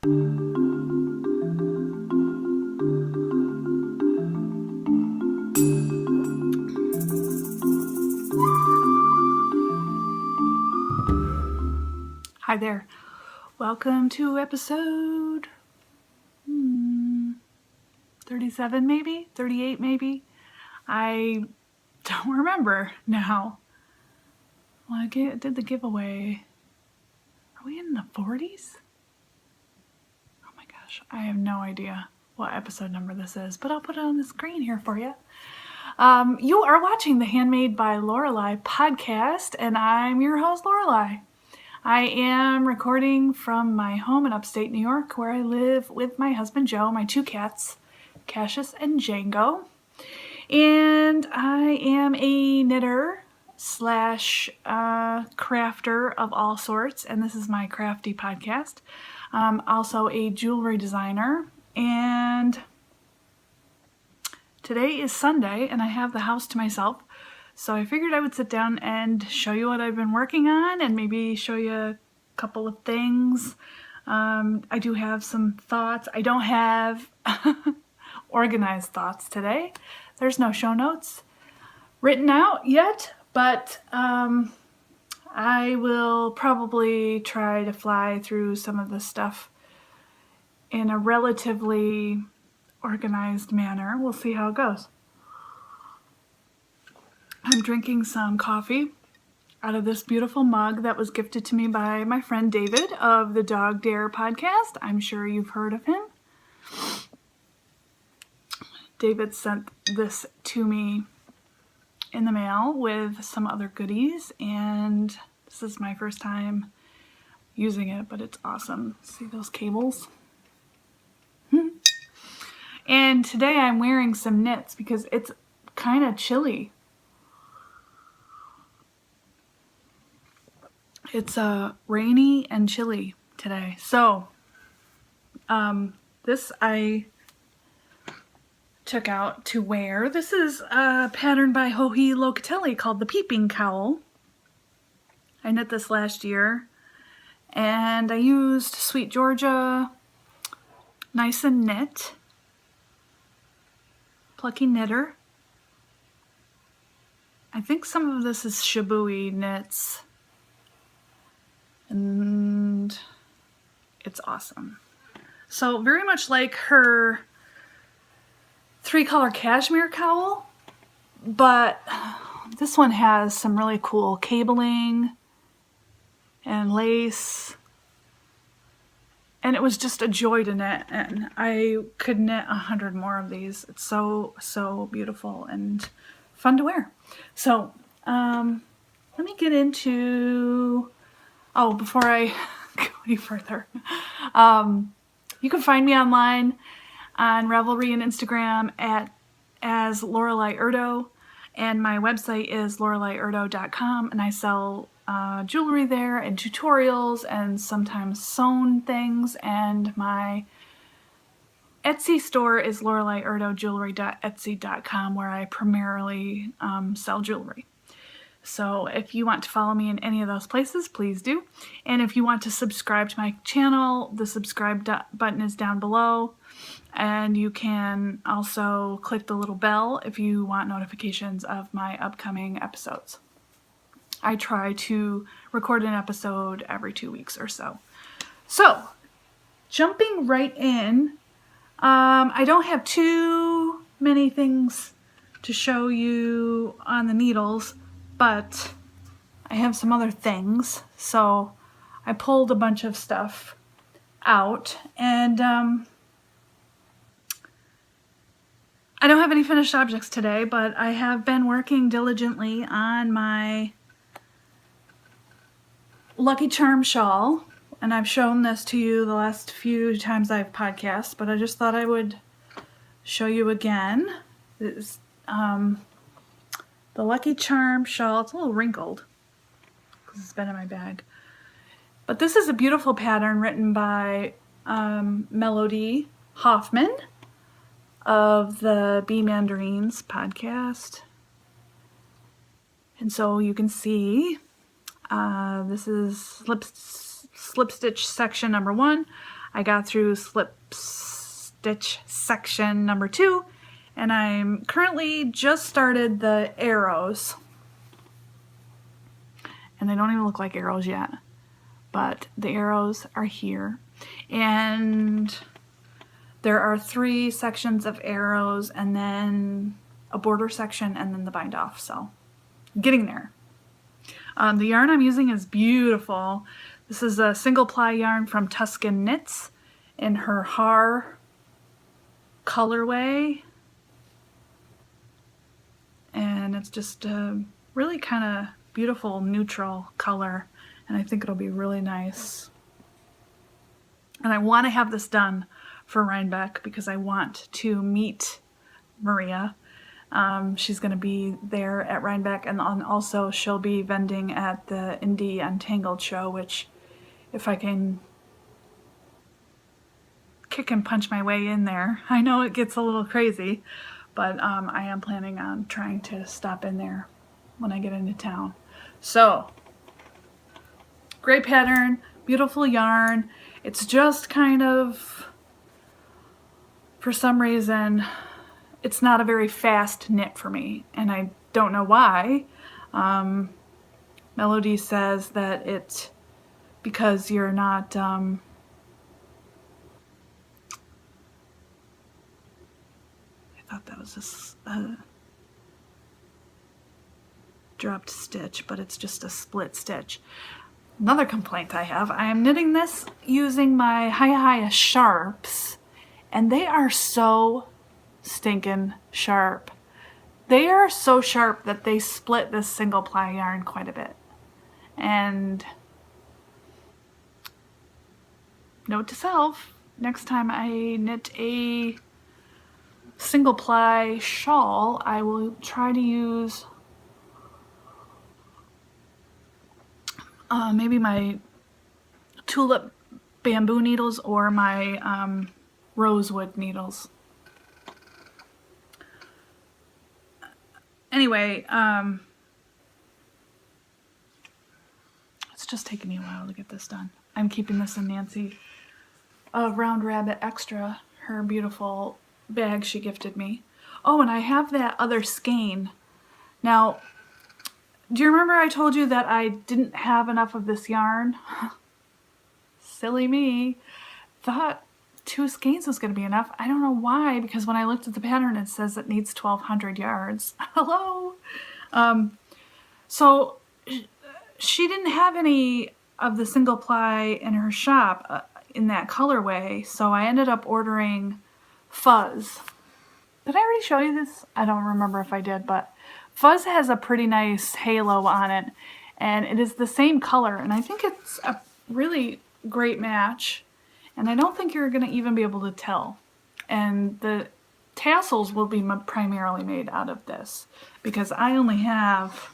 Hi there. Welcome to episode 37 maybe? 38 maybe? I don't remember now. Well, I did the giveaway. Are we in the 40s? Oh my gosh, I have no idea what episode number this is, but I'll put it on the screen here for you. You are watching the Handmade by Lorelei podcast, and I'm your host, Lorelei. I am recording from my home in upstate New York, where I live with my husband Joe, my two cats, Cassius and Django. And I am a knitter slash crafter of all sorts, and this is my crafty podcast. Also a jewelry designer, and today is Sunday, and I have the house to myself. So I figured I would sit down and show you what I've been working on and maybe show you a couple of things. I do have some thoughts. I don't have organized thoughts today. There's no show notes written out yet, but I will probably try to fly through some of the stuff in a relatively organized manner. We'll see how it goes. I'm drinking some coffee out of this beautiful mug that was gifted to me by my friend David of the Dog Dare podcast. I'm sure you've heard of him. David sent this to me in the mail with some other goodies, and this is my first time using it, but it's awesome. See those cables? And today I'm wearing some knits because it's kind of chilly. It's rainy and chilly today. So this I took out to wear. This is a pattern by Joji Locatelli called the Peeping Cowl. I knit this last year, and I used Sweet Georgia Nice and Knit, Plucky Knitter. I think some of this is Shibui knits, and it's awesome. So very much like her 3-color cashmere cowl, but this one has some really cool cabling and lace, and it was just a joy to knit, and I could knit 100 more of these. It's so beautiful and fun to wear. So let me get into, before I go any further, you can find me online on Ravelry and Instagram as Lorelei Erdo, and my website is loreleiurdo.com, and I sell jewelry there and tutorials and sometimes sewn things, and my Etsy store is loreleiurdojewelry.etsy.com, where I primarily sell jewelry. So if you want to follow me in any of those places, please do. And if you want to subscribe to my channel, the subscribe button is down below. And you can also click the little bell if you want notifications of my upcoming episodes. I try to record an episode every 2 weeks or so. So, jumping right in, I don't have too many things to show you on the needles, but I have some other things. So I pulled a bunch of stuff out, and I don't have any finished objects today, but I have been working diligently on my Lucky Charm shawl, and I've shown this to you the last few times I've podcast, but I just thought I would show you again. It's the Lucky Charm shawl. It's a little wrinkled because it's been in my bag, but this is a beautiful pattern written by Melody Hoffman of the Bee Mandarins podcast. And so you can see this is slip stitch section number 1. I got through slip stitch section number 2, and I'm currently just started the arrows. And they don't even look like arrows yet, but the arrows are here. And there are 3 sections of arrows, and then a border section, and then the bind off, so getting there. The yarn I'm using is beautiful. This is a single ply yarn from Tuscan Knits in her Har colorway. And it's just a really kind of beautiful neutral color, and I think it'll be really nice. And I want to have this done for Rhinebeck because I want to meet Maria. She's going to be there at Rhinebeck, and also she'll be vending at the Indie Untangled show, which if I can kick and punch my way in there, I know it gets a little crazy, but I am planning on trying to stop in there when I get into town. So, great pattern, beautiful yarn. It's just kind of, for some reason, it's not a very fast knit for me, and I don't know why. Melody says that it's because you're not, I thought that was a dropped stitch, but it's just a split stitch. Another complaint I have, I am knitting this using my Hiya Sharps, and they are so stinking sharp. They are so sharp that they split this single ply yarn quite a bit. And note to self, next time I knit a single ply shawl, I will try to use maybe my tulip bamboo needles or my rosewood needles. Anyway, it's just taking me a while to get this done. I'm keeping this in Nancy Round Rabbit Extra, her beautiful bag she gifted me. Oh, and I have that other skein. Now, do you remember I told you that I didn't have enough of this yarn? Silly me. Thought 2 skeins was going to be enough. I don't know why, because when I looked at the pattern it says it needs 1,200 yards. Hello? So she didn't have any of the single ply in her shop in that colorway, so I ended up ordering Fuzz. Did I already show you this? I don't remember if I did, but Fuzz has a pretty nice halo on it, and it is the same color, and I think it's a really great match, and I don't think you're going to even be able to tell. And the tassels will be primarily made out of this, because I only have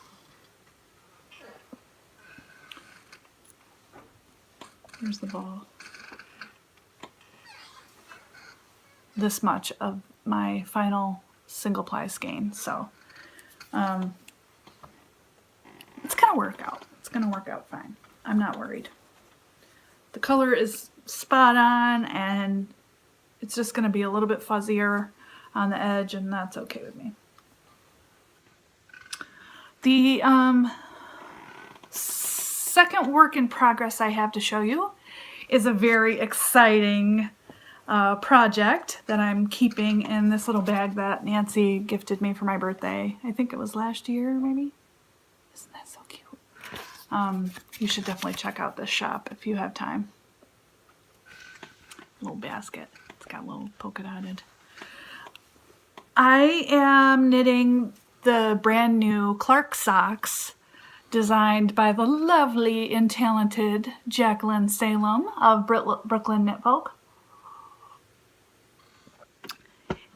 here's the ball, this much of my final single ply skein, so it's gonna work out. It's gonna work out fine. I'm not worried. The color is spot on, and it's just gonna be a little bit fuzzier on the edge, and that's okay with me. The second work in progress I have to show you is a very exciting project that I'm keeping in this little bag that Nancy gifted me for my birthday. I think it was last year, maybe. Isn't that so cute? You should definitely check out this shop if you have time. Little basket. It's got a little polka dotted. I am knitting the brand new Clark socks designed by the lovely and talented Jacqueline Salem of Brooklyn Knit Folk.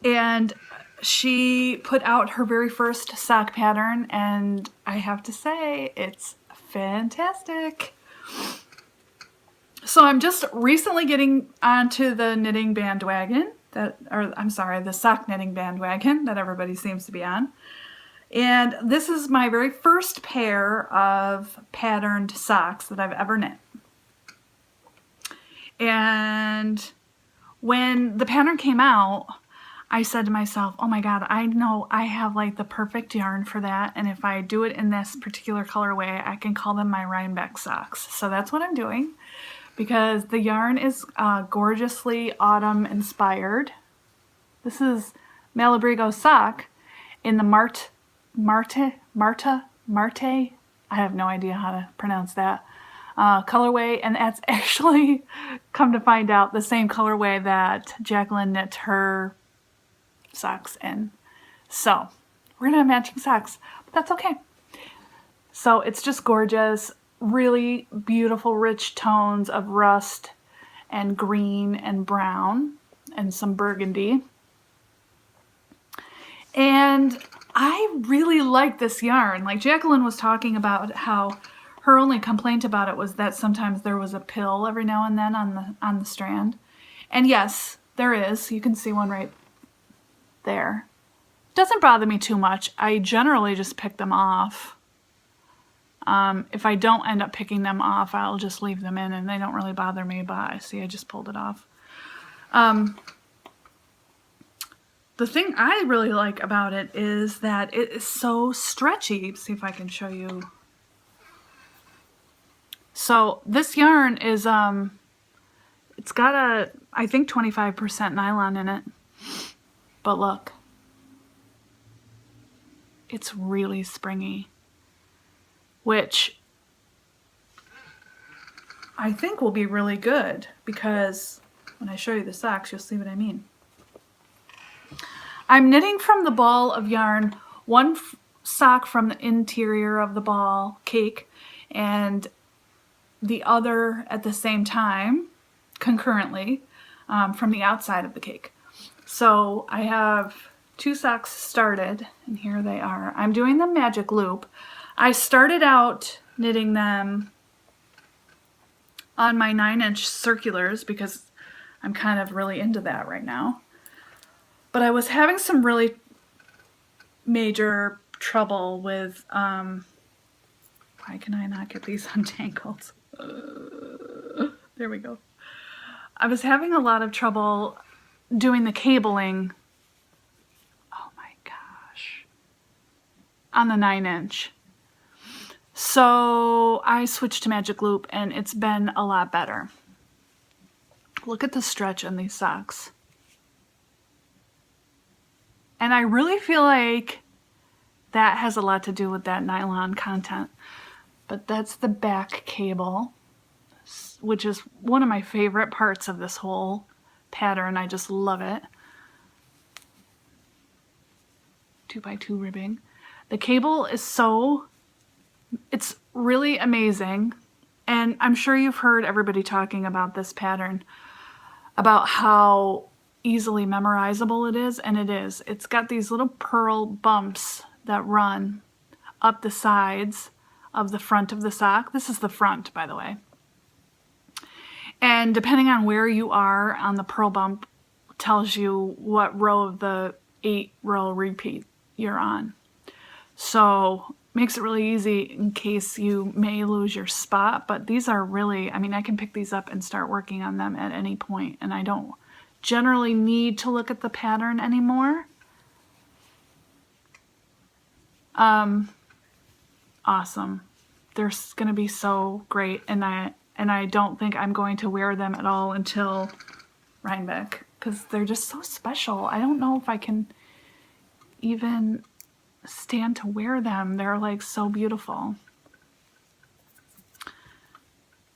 And she put out her very first sock pattern, and I have to say, it's fantastic. So I'm just recently getting onto the knitting bandwagon, the sock knitting bandwagon that everybody seems to be on. And this is my very first pair of patterned socks that I've ever knit. And when the pattern came out, I said to myself, oh my God, I know I have like the perfect yarn for that. And if I do it in this particular colorway, I can call them my Rhinebeck socks. So that's what I'm doing, because the yarn is gorgeously autumn inspired. This is Malabrigo Sock in the Marte. I have no idea how to pronounce that. Colorway, and that's actually, come to find out, the same colorway that Jacqueline knit her socks in. So we're gonna have matching socks, but that's okay. So it's just gorgeous, really beautiful rich tones of rust and green and brown and some burgundy. And I really like this yarn. Like Jacqueline was talking about how her only complaint about it was that sometimes there was a pill every now and then on the strand. And yes, there is. You can see one right there. Doesn't bother me too much. I generally just pick them off. If I don't end up picking them off, I'll just leave them in and they don't really bother me, but see, I just pulled it off. The thing I really like about it is that it is so stretchy. See if I can show you. So this yarn is, it's got I think 25% nylon in it. But look, it's really springy, which I think will be really good, because when I show you the socks, you'll see what I mean. I'm knitting from the ball of yarn, one sock from the interior of the ball cake and the other at the same time, concurrently, from the outside of the cake. So I have 2 socks started, and here they are. I'm doing the magic loop. I started out knitting them on my 9-inch circulars because I'm kind of really into that right now. But I was having some really major trouble with, why can I not get these untangled? There we go. I was having a lot of trouble doing the cabling, oh my gosh, on the 9-inch. So I switched to Magic Loop and it's been a lot better. Look at the stretch in these socks. And I really feel like that has a lot to do with that nylon content. But that's the back cable, which is one of my favorite parts of this whole pattern. I just love it. 2x2 ribbing. The cable is it's really amazing. And I'm sure you've heard everybody talking about this pattern, about how easily memorizable it is, and it is. It's got these little pearl bumps that run up the sides of the front of the sock. This is the front, by the way. And depending on where you are on the pearl bump tells you what row of the 8-row repeat you're on. So makes it really easy in case you may lose your spot, but these are really, I mean, I can pick these up and start working on them at any point, and I don't generally need to look at the pattern anymore. Awesome. They're going to be so great, and I don't think I'm going to wear them at all until Rhinebeck, because they're just so special. I don't know if I can even stand to wear them. They're like so beautiful.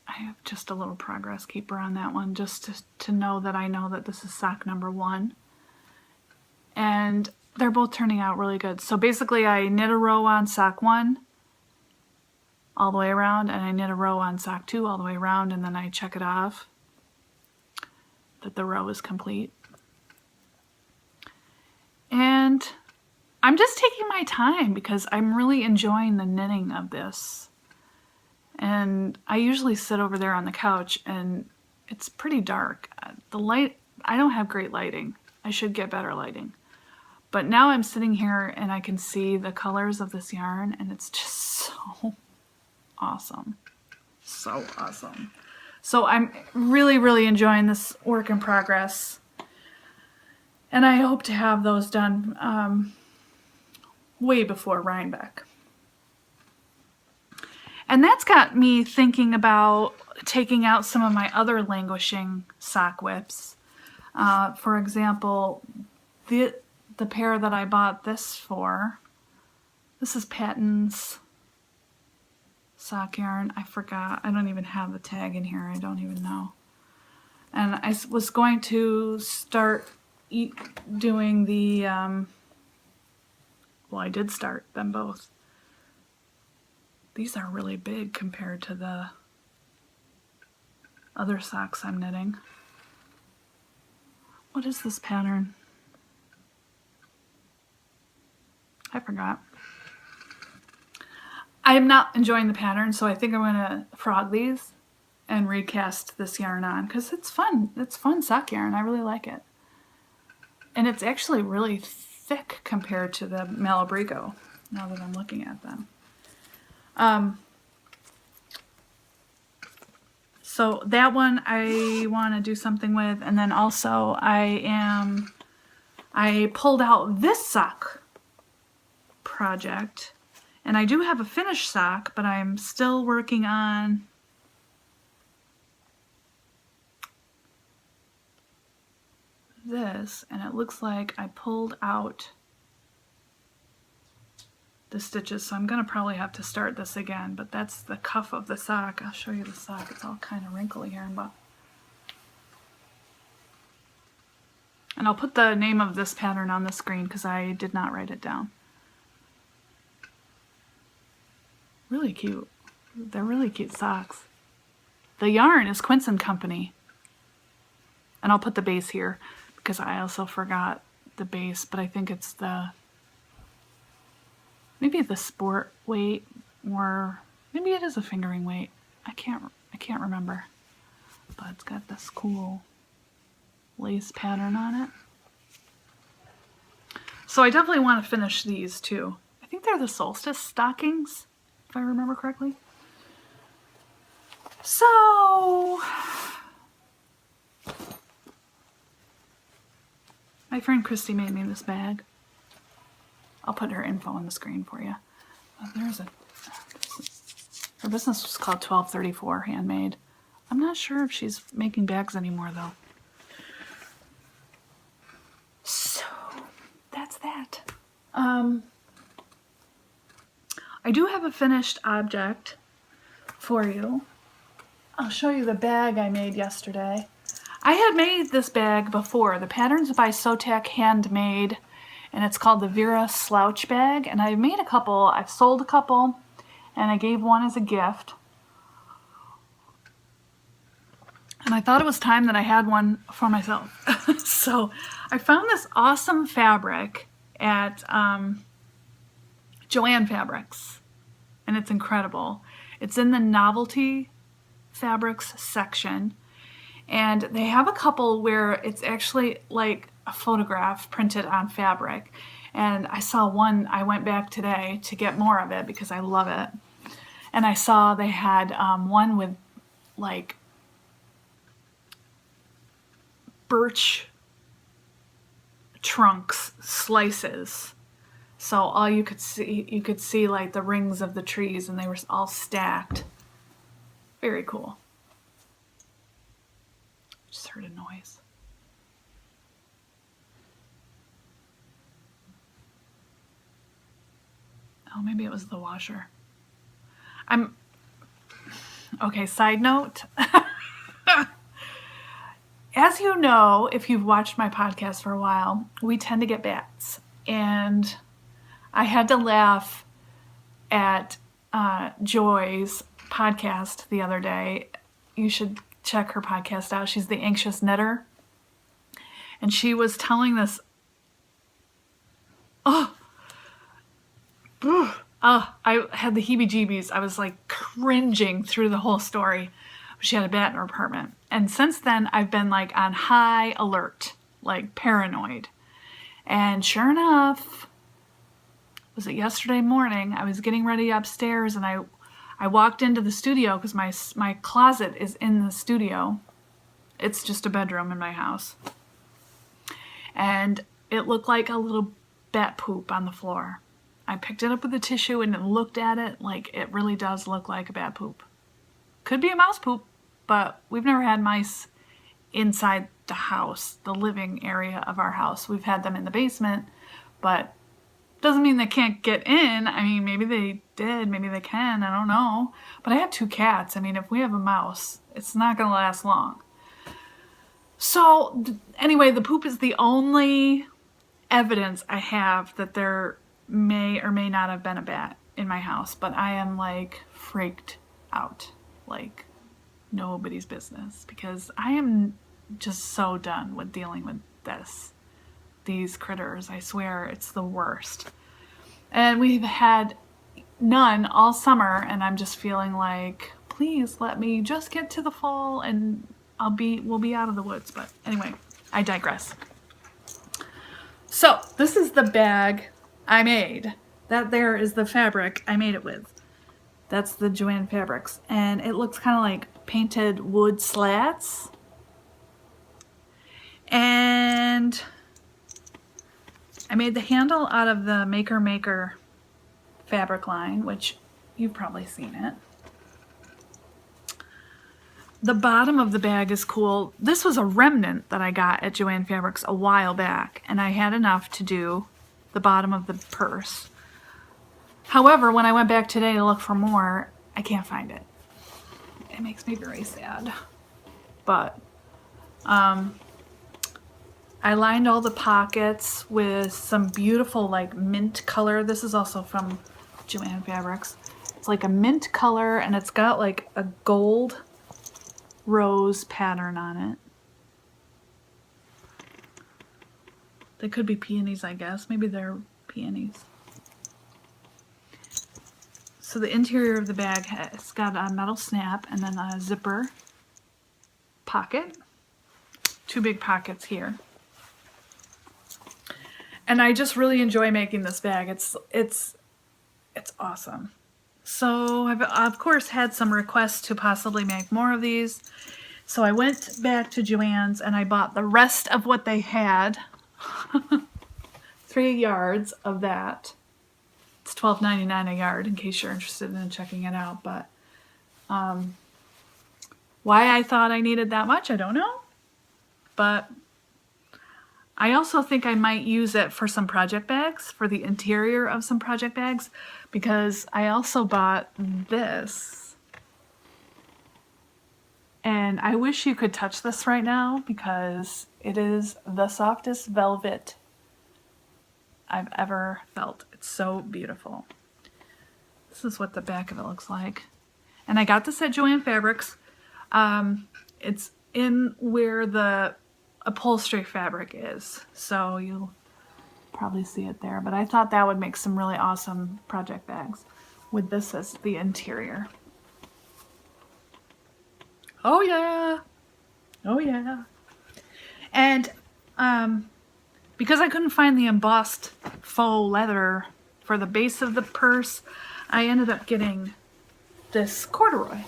I have just a little progress keeper on that one, just to know that I know that this is sock number 1. And they're both turning out really good. So basically I knit a row on sock 1 all the way around, and I knit a row on sock 2 all the way around, and then I check it off that the row is complete. And I'm just taking my time because I'm really enjoying the knitting of this. And I usually sit over there on the couch and it's pretty dark. The light, I don't have great lighting. I should get better lighting. But now I'm sitting here and I can see the colors of this yarn, and it's just so awesome. So awesome. So I'm really, really enjoying this work in progress. And I hope to have those done way before Rhinebeck. And that's got me thinking about taking out some of my other languishing sock whips. For example, the pair that I bought this for, this is Patton's sock yarn. I forgot. I don't even have the tag in here. I don't even know. And I was going to start doing the, well, I did start them both. These are really big compared to the other socks I'm knitting. What is this pattern? I forgot. I am not enjoying the pattern, so I think I'm going to frog these and recast this yarn on because it's fun. It's fun sock yarn. I really like it. And it's actually really thick compared to the Malabrigo, now that I'm looking at them. So that one I want to do something with, and then also I pulled out this sock project, and I do have a finished sock, but I'm still working on this, and it looks like I pulled out the stitches, so I'm gonna probably have to start this again, but that's the cuff of the sock. I'll show you the sock. It's all kind of wrinkly here, but and I'll put the name of this pattern on the screen because I did not write it down. Really cute. They're really cute socks. The yarn is Quince and Company, and I'll put the base here because I also forgot the base, but I think it's maybe the sport weight, or maybe it is a fingering weight. I can't remember. But it's got this cool lace pattern on it. So I definitely want to finish these too. I think they're the Solstice stockings, if I remember correctly. So my friend Christy made me this bag. I'll put her info on the screen for you. Her business was called 1234 Handmade. I'm not sure if she's making bags anymore though. So that's that. I do have a finished object for you. I'll show you the bag I made yesterday. I had made this bag before. The pattern's by Sotak Handmade, and it's called the Vera Slouch Bag. And I've made a couple. I've sold a couple, and I gave one as a gift. And I thought it was time that I had one for myself. So I found this awesome fabric at Joann Fabrics, and it's incredible. It's in the novelty fabrics section, and they have a couple where it's actually like a photograph printed on fabric, and I saw one. I went back today to get more of it because I love it, and I saw they had one with like birch trunks slices, so all you could see like the rings of the trees, and they were all stacked. Very cool. Just heard a noise. Oh, maybe it was the washer. Okay, side note. As you know, if you've watched my podcast for a while, we tend to get bats. And I had to laugh at Joy's podcast the other day. You should check her podcast out. She's the Anxious Knitter. And she was telling this... I had the heebie-jeebies. I was like cringing through the whole story. She had a bat in her apartment. And since then, I've been like on high alert, like paranoid. And sure enough, was it yesterday morning? I was getting ready upstairs, and I I walked into the studio because my closet is in the studio. It's just a bedroom in my house. And it looked like a little bat poop on the floor. I picked it up with a tissue and then looked at it like it really does look like a bat poop. Could be a mouse poop, but we've never had mice inside the house, the living area of our house. We've had them in the basement, but doesn't mean they can't get in. I mean, maybe they did, maybe they can, I don't know. But I have 2 cats. I mean, if we have a mouse, it's not gonna last long. So anyway, the poop is the only evidence I have that there may or may not have been a bat in my house, but I am like freaked out, like nobody's business, because I am just so done with dealing with these critters. I swear it's the worst. And we've had none all summer, and I'm just feeling like, please let me just get to the fall and we'll be out of the woods. But anyway, I digress. So this is the bag I made. That there is the fabric I made it with. That's the Joann Fabrics, and it looks kind of like painted wood slats. And I made the handle out of the Maker fabric line, which you've probably seen it. The bottom of the bag is cool. This was a remnant that I got at Joann Fabrics a while back, and I had enough to do the bottom of the purse. However, when I went back today to look for more, I can't find it. It makes me very sad. But I lined all the pockets with some beautiful like mint color. This is also from Joann Fabrics. It's like a mint color, and it's got like a gold rose pattern on it. They could be peonies, I guess. Maybe they're peonies. So the interior of the bag has got a metal snap and then a zipper pocket. 2 big pockets here. And I just really enjoy making this bag. It's awesome. So I've of course had some requests to possibly make more of these. So I went back to Joann's and I bought the rest of what they had. 3 yards of that. It's $12.99 a yard in case you're interested in checking it out. But why I thought I needed that much, I don't know. But I also think I might use it for some project bags, for the interior of some project bags, because I also bought this. And I wish you could touch this right now because it is the softest velvet I've ever felt. It's so beautiful. This is what the back of it looks like. And I got this at Joann Fabrics. It's in where the upholstery fabric is. So you'll probably see it there. But I thought that would make some really awesome project bags with this as the interior. Oh yeah. Oh yeah. And because I couldn't find the embossed faux leather for the base of the purse, I ended up getting this corduroy.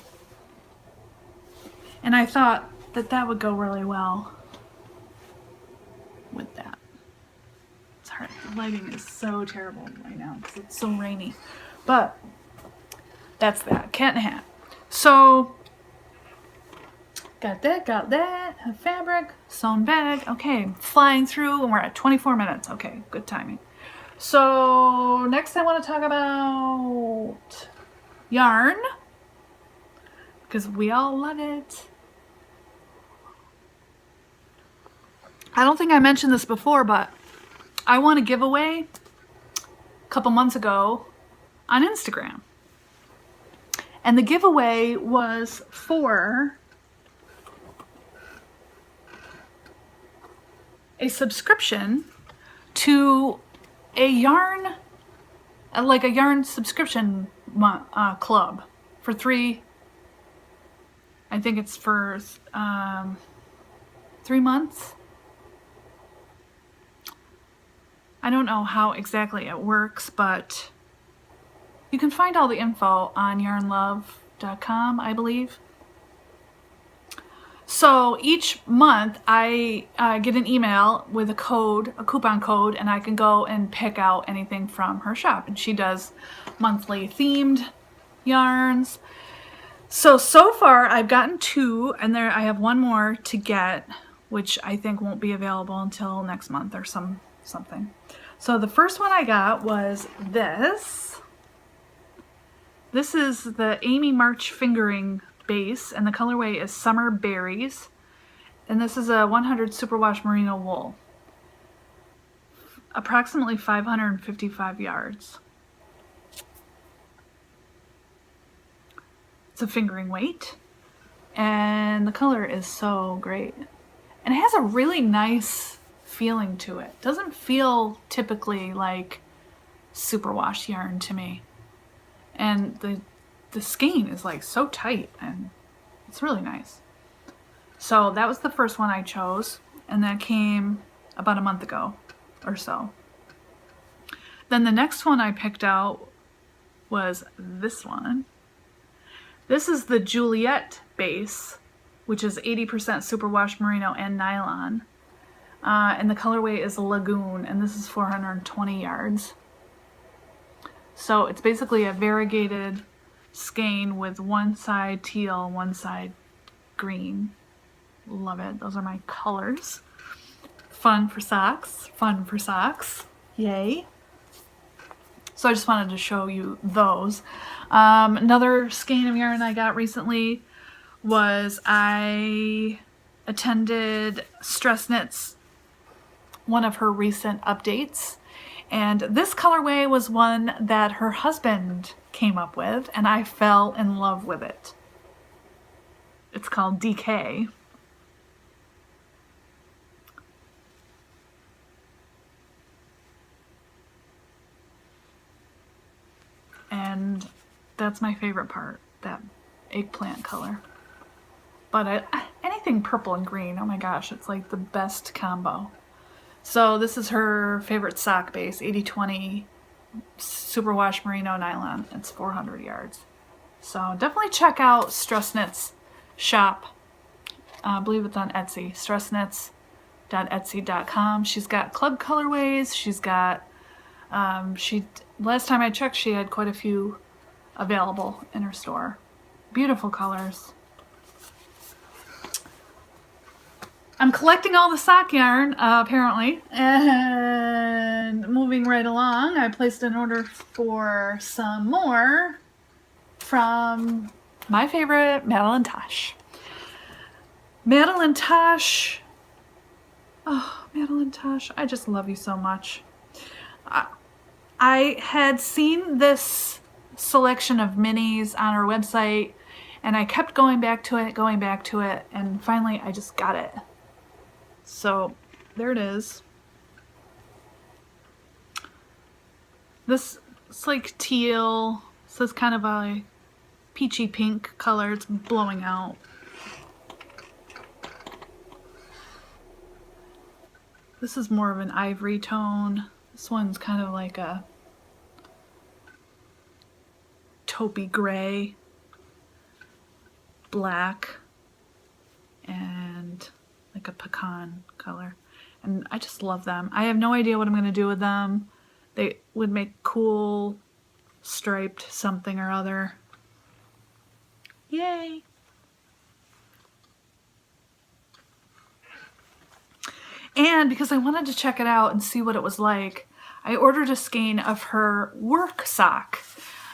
And I thought that that would go really well with that. It's hard. The lighting is so terrible right now because it's so rainy. But that's that. Cat and hat. So got that, a fabric, sewn bag. Okay, flying through, and we're at 24 minutes. Okay, good timing. So next I want to talk about yarn, because we all love it. I don't think I mentioned this before, but I won a giveaway a couple months ago on Instagram. And the giveaway was for a subscription to a yarn, like a yarn subscription club for 3, I think it's for 3 months. I don't know how exactly it works, but You can find all the info on yarnlove.com, I believe. So each month I get an email with a coupon code, and I can go and pick out anything from her shop. And she does monthly themed yarns. So far I've gotten 2, and I have 1 more to get, which I think won't be available until next month or something. So the first one I got was this. This is the Amy March fingering base, and the colorway is Summer Berries. And this is a 100 superwash merino wool. Approximately 555 yards. It's a fingering weight, and the color is so great. And it has a really nice feeling to it. Doesn't feel typically like superwash yarn to me. And the skein is like so tight, and it's really nice. So that was the first one I chose, and that came about a month ago or so. Then the next one I picked out was this one. This is the Juliet base, which is 80% superwash merino and nylon. And the colorway is Lagoon, and this is 420 yards. So it's basically a variegated skein with one side teal, one side green. Love it. Those are my colors. Fun for socks. Fun for socks. Yay. So I just wanted to show you those. Another skein of yarn I got recently was I attended Stress Knits, one of her recent updates. And this colorway was one that her husband came up with, and I fell in love with it. It's called DK. And that's my favorite part, that eggplant color. But anything purple and green, oh my gosh, it's like the best combo. So this is her favorite sock base, 80/20 superwash merino nylon. It's 400 yards. So definitely check out Stress Knits shop. I believe it's on Etsy, stressknits.etsy.com. She's got club colorways. She's got, last time I checked, she had quite a few available in her store. Beautiful colors. I'm collecting all the sock yarn, apparently, and moving right along, I placed an order for some more from my favorite, Madeline Tosh. Madeline Tosh, oh, Madeline Tosh, I just love you so much. I had seen this selection of minis on her website, and I kept going back to it, and finally I just got it. So there it is. This is like teal. So it's kind of a peachy pink color. It's blowing out. This is more of an ivory tone. This one's kind of like a taupey gray, black, and like a pecan color. And I just love them. I have no idea what I'm going to do with them. They would make cool striped something or other. Yay! And because I wanted to check it out and see what it was like, I ordered a skein of her work sock.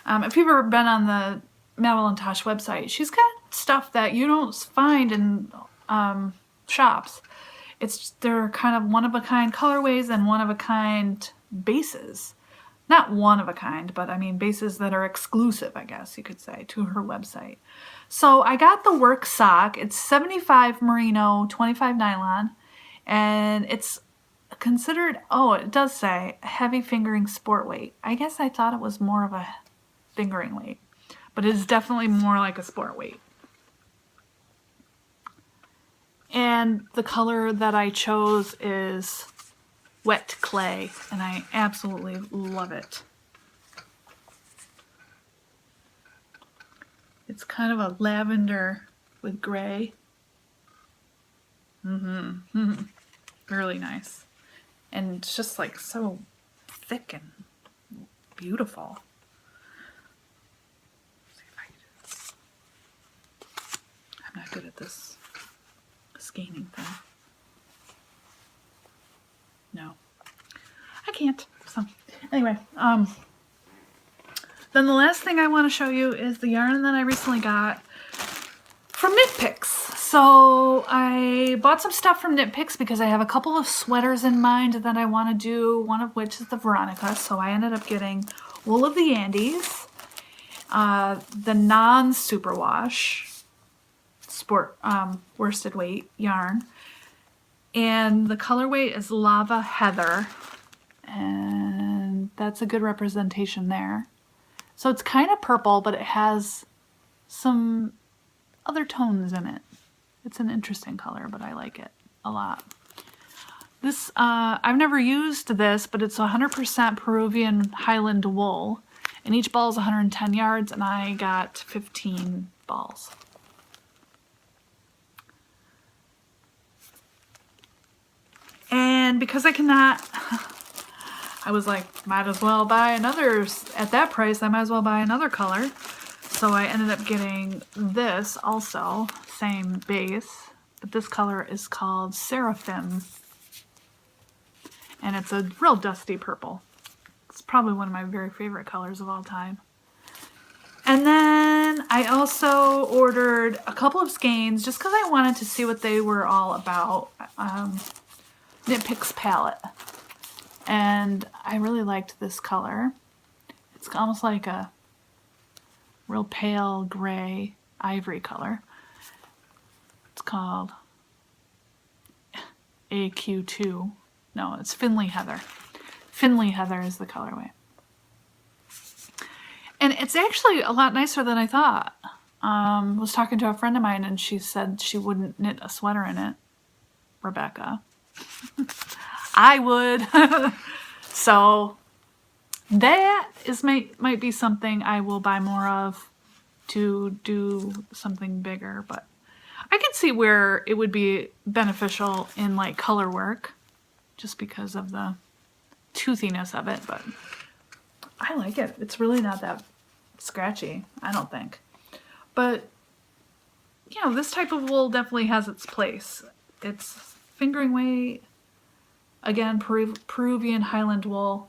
If you've ever been on the Madeline Tosh website, she's got stuff that you don't find in shops. They're kind of one-of-a-kind colorways and one-of-a-kind bases. Not one-of-a-kind, but I mean bases that are exclusive, I guess you could say, to her website. So I got the work sock. It's 75 merino, 25 nylon, and it's considered, oh, it does say heavy fingering sport weight. I guess I thought it was more of a fingering weight, but it is definitely more like a sport weight. And the color that I chose is Wet Clay, and I absolutely love it. It's kind of a lavender with gray. Really nice. And it's just like so thick and beautiful. Let's see if I can do this. I'm not good at this scanning thing. No, I can't. So anyway, then the last thing I want to show you is the yarn that I recently got from Knit Picks. So I bought some stuff from Knit Picks because I have a couple of sweaters in mind that I want to do, one of which is the Veronica. So I ended up getting Wool of the Andes, the non-superwash sport worsted weight yarn, and the colorway is Lava Heather, and that's a good representation there. So it's kind of purple, but it has some other tones in it. It's an interesting color, but I like it a lot. This, I've never used this, but it's 100% Peruvian Highland wool, and each ball is 110 yards, and I got 15 balls. And because I cannot, I was like, might as well buy another, at that price, I might as well buy another color. So I ended up getting this also, same base, but this color is called Seraphim. And it's a real dusty purple. It's probably one of my very favorite colors of all time. And then I also ordered a couple of skeins just because I wanted to see what they were all about. Knit Picks palette. And I really liked this color. It's almost like a real pale gray ivory color. It's called AQ2. No, it's Finley Heather. Finley Heather is the colorway. And it's actually a lot nicer than I thought. I was talking to a friend of mine and she said she wouldn't knit a sweater in it. Rebecca. I would. So that is might be something I will buy more of to do something bigger, but I can see where it would be beneficial in like color work just because of the toothiness of it, but I like it. It's really not that scratchy, I don't think. But yeah, this type of wool definitely has its place. It's fingering weight. Again, Peruvian Highland wool.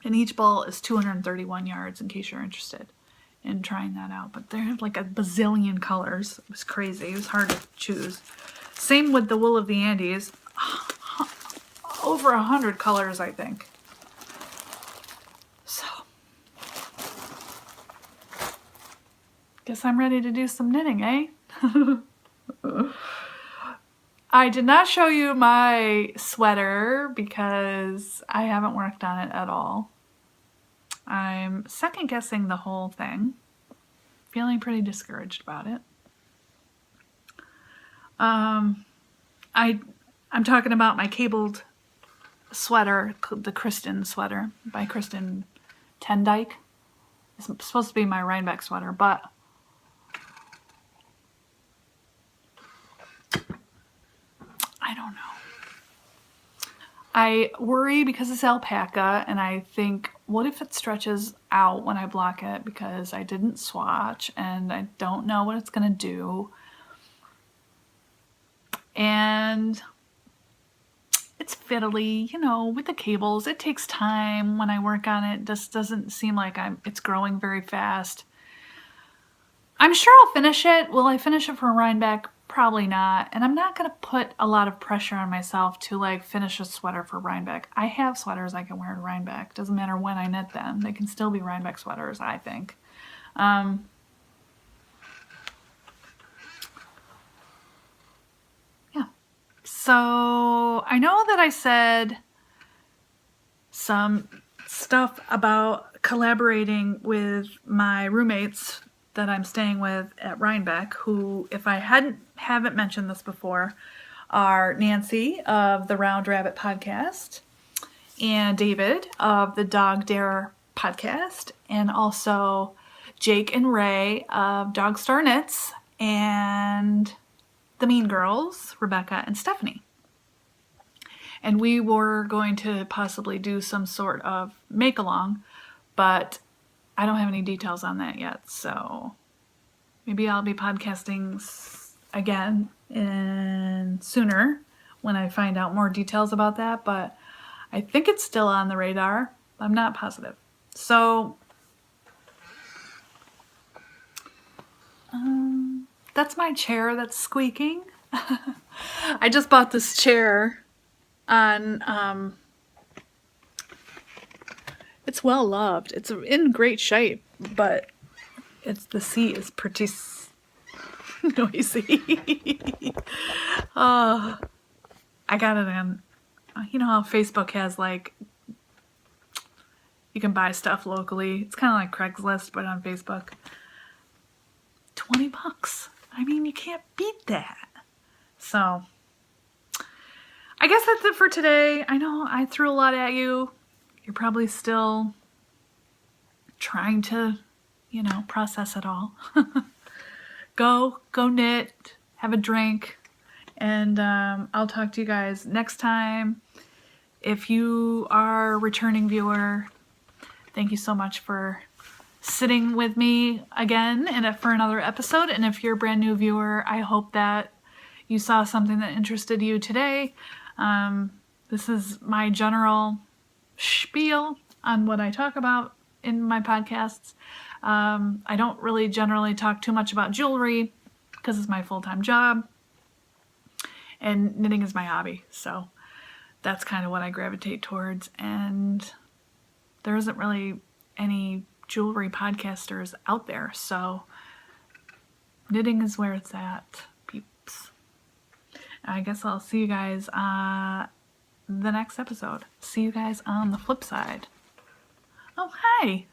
And each ball is 231 yards in case you're interested in trying that out. But they have like a bazillion colors. It was crazy. It was hard to choose. Same with the Wool of the Andes. Over 100 colors, I think. So, guess I'm ready to do some knitting, eh? I did not show you my sweater because I haven't worked on it at all. I'm second guessing the whole thing. Feeling pretty discouraged about it. I'm talking about my cabled sweater, the Kristen sweater by Kristen Tendyke. It's supposed to be my Rhinebeck sweater, but I don't know. I worry because it's alpaca, and I think, what if it stretches out when I block it because I didn't swatch and I don't know what it's going to do. And it's fiddly, you know, with the cables. It takes time when I work on it. It just doesn't seem like it's growing very fast. I'm sure I'll finish it. Will I finish it for Rhinebeck? Probably not. And I'm not going to put a lot of pressure on myself to like finish a sweater for Rhinebeck. I have sweaters I can wear to Rhinebeck. Doesn't matter when I knit them. They can still be Rhinebeck sweaters, I think. Yeah. So I know that I said some stuff about collaborating with my roommates that I'm staying with at Rhinebeck, who, if I haven't mentioned this before, are Nancy of the Round Rabbit podcast and David of the Dog Dare podcast, and also Jake and Ray of Dog Star Knits and the Mean Girls, Rebecca and Stephanie. And we were going to possibly do some sort of make-along, but I don't have any details on that yet, so maybe I'll be podcasting again sooner when I find out more details about that, but I think it's still on the radar. I'm not positive. So that's my chair that's squeaking. I just bought this chair on, it's well loved. It's in great shape, but the seat is pretty noisy. Oh, I got it on, you know how Facebook has like, you can buy stuff locally. It's kind of like Craigslist, but on Facebook. $20. I mean, you can't beat that. So, I guess that's it for today. I know I threw a lot at you. You're probably still trying to, process it all. Go knit, have a drink, and I'll talk to you guys next time. If you are a returning viewer, thank you so much for sitting with me again and for another episode. And if you're a brand new viewer, I hope that you saw something that interested you today. This is my general spiel on what I talk about in my podcasts. I don't really generally talk too much about jewelry because it's my full-time job and knitting is my hobby. So that's kind of what I gravitate towards. And there isn't really any jewelry podcasters out there, so knitting is where it's at, peeps. I guess I'll see you guys the next episode. See you guys on the flip side. Oh, hi!